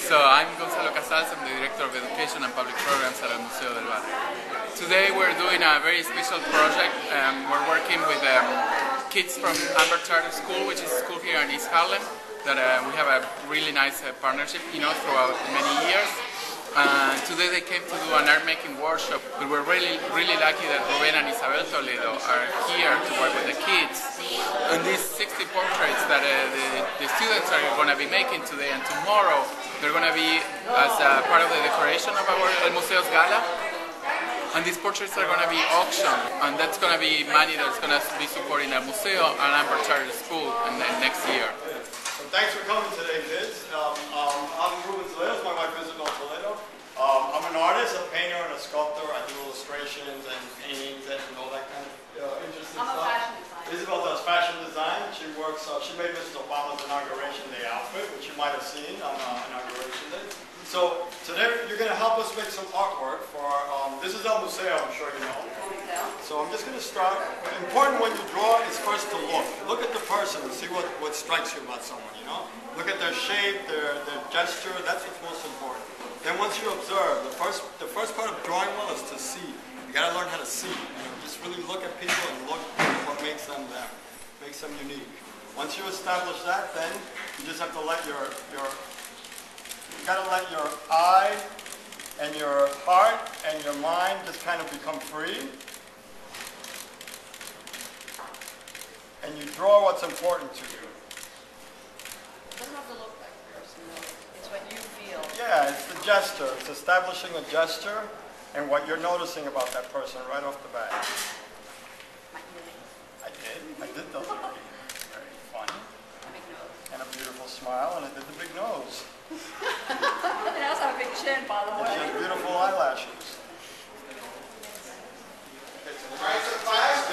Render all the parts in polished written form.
So I'm Gonzalo Casals, I'm the Director of Education and Public Programs at el Museo del Barrio. Today we're doing a very special project. We're working with kids from Amber Charter School, which is a school here in East Harlem, that we have a really nice partnership, throughout many years. Today they came to do an art making workshop, but we're really lucky that Rubén and Isabel Toledo are here to work with the kids. And these 60 portraits that the students are going to be making today and tomorrow, they're going to be as part of the decoration of our El Museo's Gala. And these portraits are going to be auctioned, and that's going to be money that's going to be supporting El Museo and Amber Charter School in the next year. So thanks for coming today, kids. I'm Rubén Toledo, my wife is Isabel Toledo. I'm an artist, a painter, and a sculptor. I do illustrations and paintings and all that kind of interesting stuff. I'm a fashion designer. Isabel does fashion design. She works. She made Mrs. Obama's inauguration day outfit, which you might have seen on inauguration day. So today you're going to help us make some artwork for. This is El Museo, I'm sure you know. So I'm just going to start. Important when you draw is first to look at the person and see what strikes you about someone. Look at their shape, their gesture. That's what's most important. Then once you observe, the first part of drawing well is to see. You got to learn how to see. Just really look at people and look at what makes them them, makes them unique. Once you establish that, then you just have to let your eye and your heart and your mind just kind of become free. And you draw what's important to you. It doesn't have to look like a person, though. It's what you feel. Yeah, it's the gesture. It's establishing a gesture and what you're noticing about that person right off the bat. I did those already. Very funny. A big nose. And a beautiful smile, and I did the big nose. It has a big chin, by the way. She has beautiful eyelashes. Alright, so class,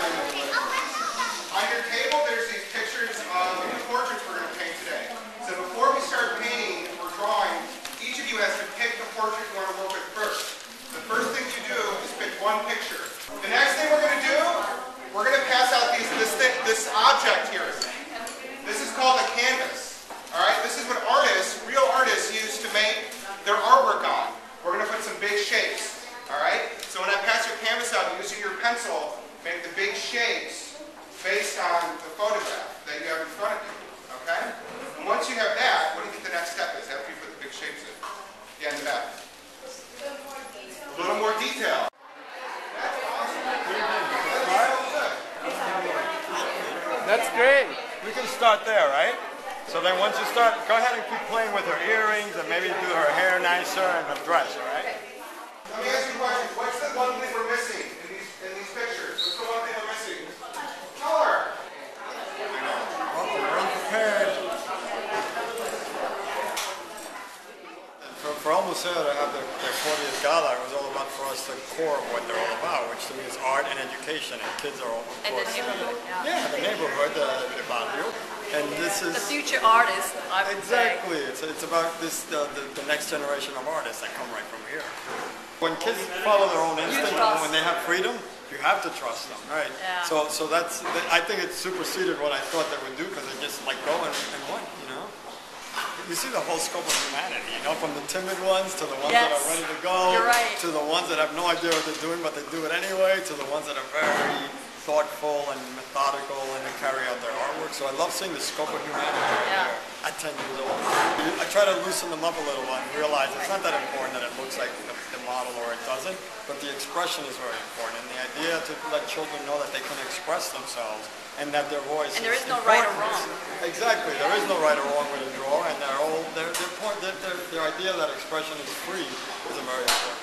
on your table there's these pictures of the portraits we're going to paint today. So before we start painting or drawing, each of you has to pick the portrait you want to work with first. The first thing you do is pick one picture. The next thing we're going to do, we're going to pass out this object here. This is called a canvas. Alright, this is what real artists use to make their artwork on. We're going to put some big shapes. Alright, so when I pass your canvas out, using your pencil, make the big shapes based on the photograph that you have in front of you. Okay? And once you have that, what do you think the next step is after you put the big shapes in? Yeah, in the back. A little more detail. That's awesome. That's great. We can start there, right? So then once you start, go ahead and keep playing with her earrings and maybe do her hair nicer and her dress, all right? Let me ask you a question. What's the one thing we're missing in these pictures? What's the one thing we're missing? Color. Oh, we're unprepared. For El Museo to have their 40th gala, it was all about for us the core of what they're all about, which to me is art and education, and kids are all, of course. And the neighborhood, yeah, the neighborhood, the barrio. And this is the future artist, I would exactly. say. It's about this the next generation of artists that come right from here. When kids follow their own instinct, when they have freedom, you have to trust them, right? Yeah. So that's I think it superseded what I thought they would do because they just like go and went, You see the whole scope of humanity, from the timid ones to the ones that are ready to go, to the ones that have no idea what they're doing but they do it anyway, to the ones that are very thoughtful and methodical and they carry out their artwork. So I love seeing the scope of humanity there at 10 years old. I try to loosen them up a little and realize it's not that important that it looks like the model or it doesn't, but the expression is very important. And the idea to let children know that they can express themselves and that their voice and there is no right or wrong. Exactly, there is no right or wrong way to draw, and their idea that expression is free is a very important.